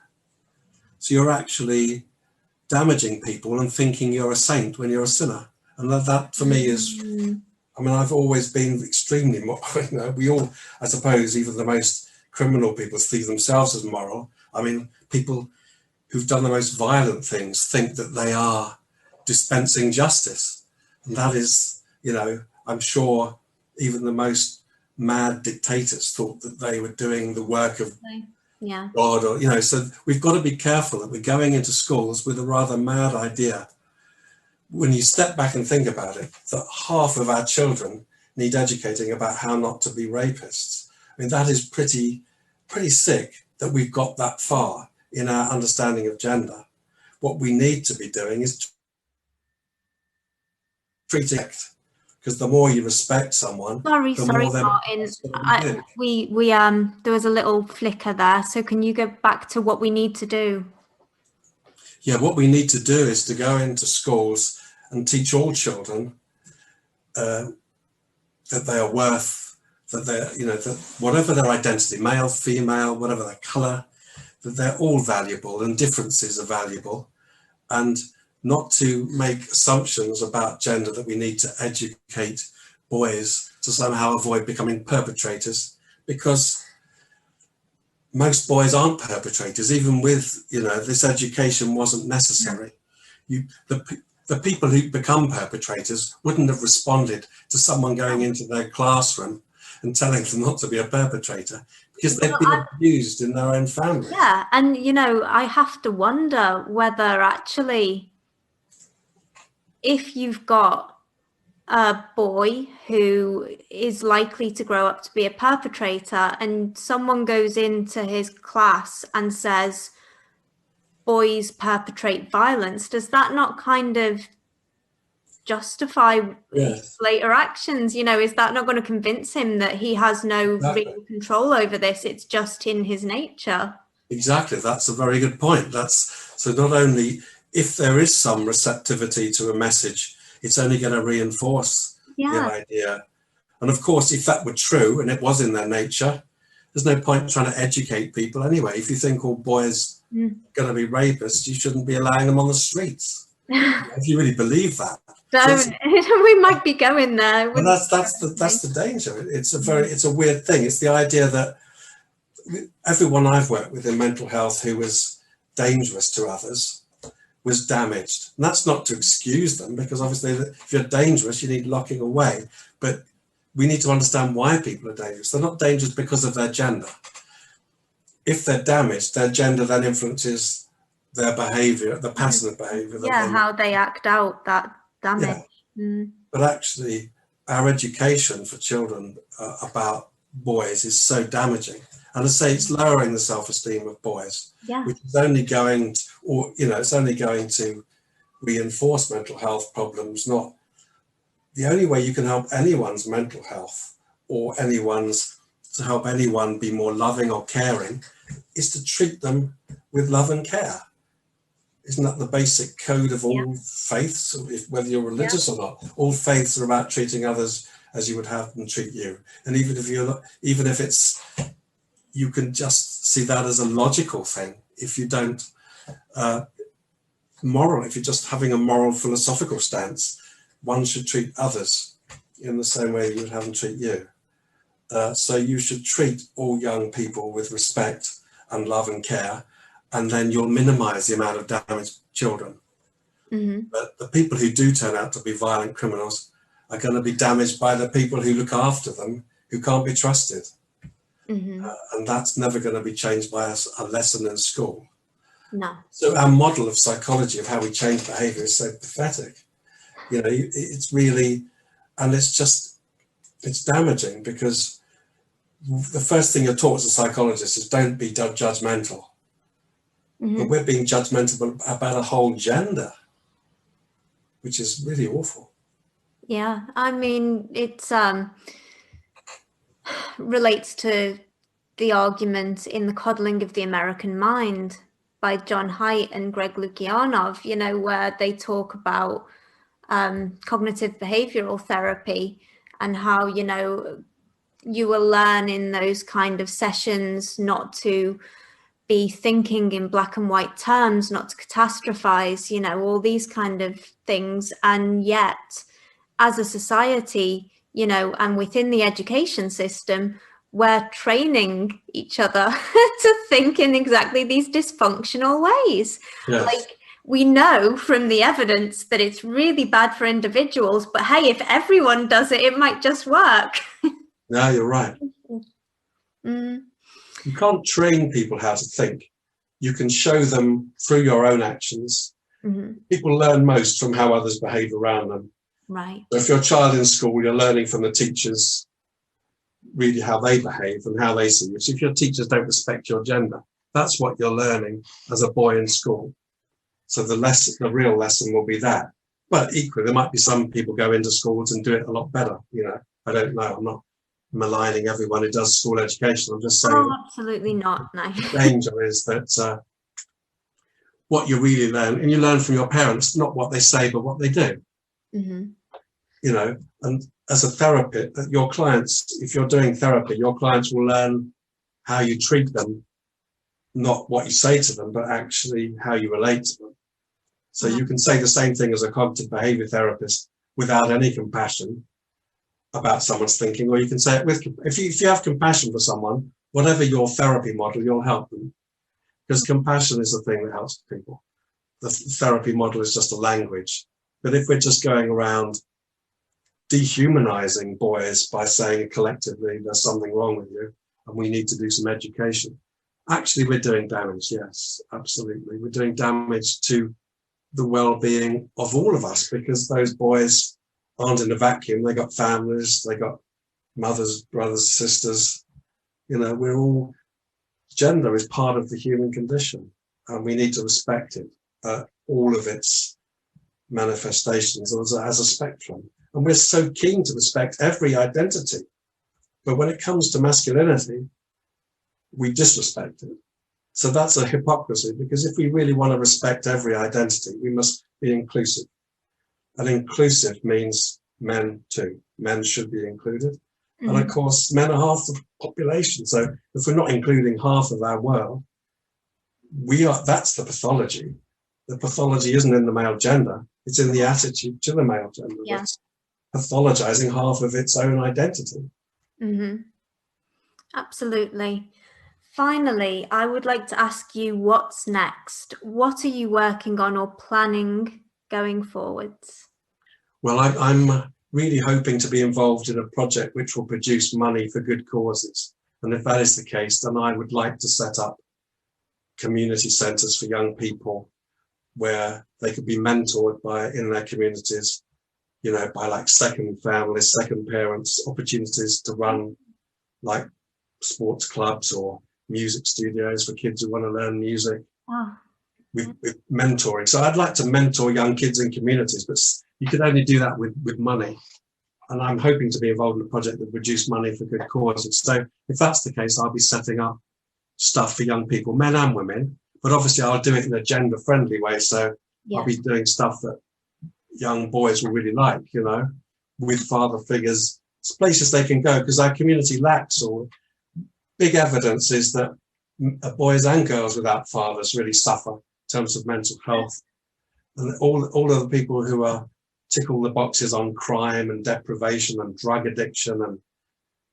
B: So you're actually damaging people and thinking you're a saint when you're a sinner. And that for me is, I mean, I've always been extremely moral. You know, we all, I suppose, even the most criminal people see themselves as moral. I mean, people who've done the most violent things think that they are dispensing justice. And that is, you know, I'm sure even the most mad dictators thought that they were doing the work of God, or, you know, so we've got to be careful that we're going into schools with a rather mad idea. When you step back and think about it, that half of our children need educating about how not to be rapists. I mean, that is pretty sick that we've got that far in our understanding of gender. What we need to be doing is treating, because the more you respect someone,
A: sorry,
B: more
A: Martin. There was a little flicker there. So can you go back to what we need to do?
B: Yeah, what we need to do is to go into schools and teach all children that they are worth, that they're, you know, that whatever their identity, male, female, whatever their colour, that they're all valuable and differences are valuable, and not to make assumptions about gender that we need to educate boys to somehow avoid becoming perpetrators, because most boys aren't perpetrators. Even with, you know, this education wasn't necessary. The people who become perpetrators wouldn't have responded to someone going into their classroom and telling them not to be a perpetrator, because they've been abused in their own family.
A: Yeah, and, you know, I have to wonder whether actually, if you've got a boy who is likely to grow up to be a perpetrator and someone goes into his class and says, boys perpetrate violence, does that not kind of justify his later actions? You know, is that not going to convince him that he has no real control over this? It's just in his nature.
B: Exactly. That's a very good point. So not only if there is some receptivity to a message, it's only going to reinforce the idea. And of course, if that were true and it was in their nature, there's no point trying to educate people anyway. If you think all boys are going to be rapists, you shouldn't be allowing them on the streets. If you really believe that.
A: We might be going there.
B: But that's the danger. It's a weird thing. It's the idea that everyone I've worked with in mental health who was dangerous to others was damaged. And that's not to excuse them, because obviously if you're dangerous, you need locking away. But we need to understand why people are dangerous. They're not dangerous because of their gender. If they're damaged, their gender then influences their behaviour, the pattern of behaviour.
A: Yeah, how they act out that damage.
B: Yeah. But actually, our education for children about boys is so damaging. And I say it's lowering the self-esteem of boys, which is only going to, or, you know, it's only going to reinforce mental health problems. Not the only way you can help anyone's mental health or to help anyone be more loving or caring is to treat them with love and care. Isn't that the basic code of all faiths, whether you're religious or not? All faiths are about treating others as you would have them treat you. And even if it's, you can just see that as a logical thing. If you don't, if you're just having a moral philosophical stance, one should treat others in the same way you would have them treat you. So you should treat all young people with respect and love and care, and then you'll minimize the amount of damaged children. But the people who do turn out to be violent criminals are going to be damaged by the people who look after them, who can't be trusted. And that's never going to be changed by a lesson in school.
A: No.
B: So our model of psychology of how we change behavior is so pathetic. You know, it's really, and it's damaging, because the first thing you're taught as a psychologist is don't be judgmental. But we're being judgmental about a whole gender, which is really awful.
A: Yeah, I mean, it's relates to the argument in The Coddling of the American Mind by John Haidt and Greg Lukianov, you know, where they talk about cognitive behavioral therapy and how, you know, you will learn in those kind of sessions not to be thinking in black and white terms, not to catastrophize, you know, all these kind of things. And yet, as a society, you know, and within the education system, we're training each other to think in exactly these dysfunctional ways.
B: Yes.
A: Like, we know from the evidence that it's really bad for individuals, but hey, if everyone does it, it might just work.
B: No, you're right. You can't train people how to think. You can show them through your own actions. People learn most from how others behave around them.
A: Right.
B: So if you're a child in school, you're learning from the teachers, really how they behave and how they see you. So if your teachers don't respect your gender, that's what you're learning as a boy in school. So the real lesson will be that. But equally, there might be some people go into schools and do it a lot better. You know, I don't know. I'm not maligning everyone who does school education. I'm just saying.
A: Oh, absolutely not. No.
B: The danger is that what you really learn, and you learn from your parents, not what they say, but what they do. You know, and as a therapist, your clients, if you're doing therapy, your clients will learn how you treat them, not what you say to them, but actually how you relate to them. So you can say the same thing as a cognitive behavior therapist without any compassion about someone's thinking, or you can say it with, if you have compassion for someone, whatever your therapy model, you'll help them, because compassion is the thing that helps people. The therapy model is just a language. But if we're just going around dehumanizing boys by saying collectively there's something wrong with you and we need to do some education, actually we're doing damage. Yes, absolutely. We're doing damage to the well-being of all of us, because those boys aren't in a vacuum. They got families, they got mothers, brothers, sisters. You know, we're all, gender is part of the human condition, and we need to respect it, all of its manifestations as a spectrum. And we're so keen to respect every identity. But when it comes to masculinity, we disrespect it. So that's a hypocrisy, because if we really want to respect every identity, we must be inclusive. And inclusive means men too. Men should be included. And of course, men are half the population. So if we're not including half of our world, that's the pathology. The pathology isn't in the male gender. It's in the attitude to the male gender.
A: Yeah.
B: That's pathologizing half of its own identity.
A: Absolutely. Finally, I would like to ask you, what's next? What are you working on or planning going forwards?
B: Well, I'm really hoping to be involved in a project which will produce money for good causes. And if that is the case, then I would like to set up community centres for young people where they could be mentored in their communities, you know, by like second families, second parents, opportunities to run like sports clubs or music studios for kids who want to learn music. With mentoring. So I'd like to mentor young kids in communities, but you could only do that with money. And I'm hoping to be involved in a project that produces money for good causes. So if that's the case, I'll be setting up stuff for young people, men and women, but obviously I'll do it in a gender friendly way. So I'll be doing stuff that young boys will really like, you know, with father figures. It's places they can go because our community lacks, or big evidence is that boys and girls without fathers really suffer in terms of mental health. And all of the people who tick all the boxes on crime and deprivation and drug addiction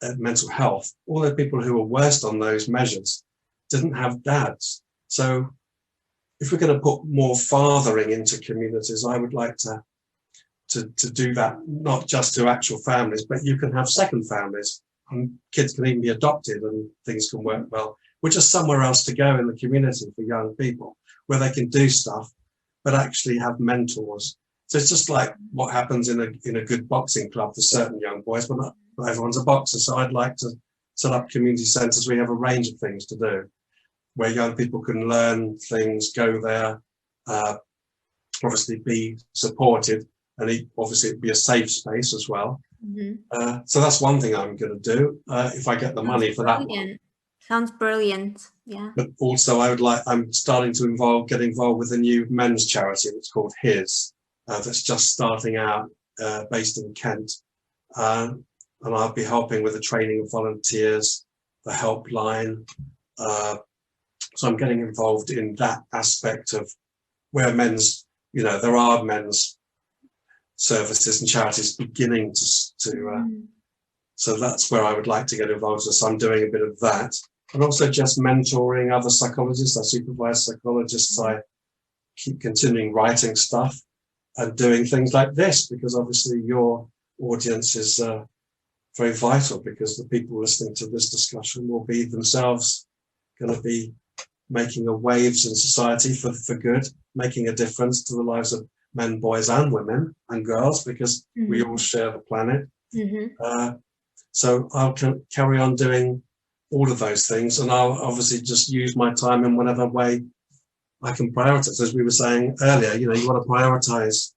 B: and mental health, all the people who are worst on those measures didn't have dads. So if we're going to put more fathering into communities, I would like to do that, not just to actual families, but you can have second families and kids can even be adopted and things can work well. We're just somewhere else to go in the community for young people where they can do stuff, but actually have mentors. So it's just like what happens in a good boxing club for certain young boys, but not everyone's a boxer. So I'd like to set up community centres where you have a range of things to do, where young people can learn things, go there, obviously be supported, and obviously it'd be a safe space as well. So that's one thing I'm going to do if I get the money for that one.
A: Sounds brilliant. Yeah.
B: But also I'm starting to get involved with a new men's charity that's called His, that's just starting out, based in Kent. And I'll be helping with the training of volunteers, the helpline. So I'm getting involved in that aspect of where there are men's services and charities beginning to so that's where I would like to get involved. So I'm doing a bit of that. And also just mentoring other psychologists. I supervise psychologists. I keep continuing writing stuff and doing things like this, because obviously your audience is very vital, because the people listening to this discussion will be themselves going to be making waves in society for good, making a difference to the lives of men, boys and women and girls, because we all share the planet. So I'll carry on doing all of those things, and I'll obviously just use my time in whatever way I can prioritize. As we were saying earlier, you want to prioritize,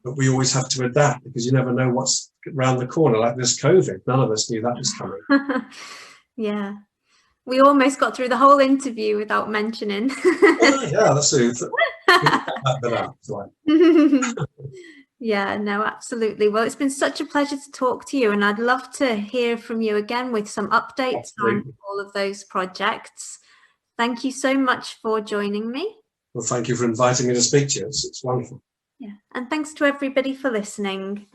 B: but we always have to adapt, because you never know what's around the corner, like this COVID. None of us knew that was coming.
A: Yeah. We almost got through the whole interview without mentioning.
B: Yeah, that's it. That bit out, right.
A: Yeah, no, absolutely. Well, it's been such a pleasure to talk to you, and I'd love to hear from you again with some updates on all of those projects. Thank you so much for joining me.
B: Well, thank you for inviting me to speak to you. It's wonderful.
A: Yeah, and thanks to everybody for listening.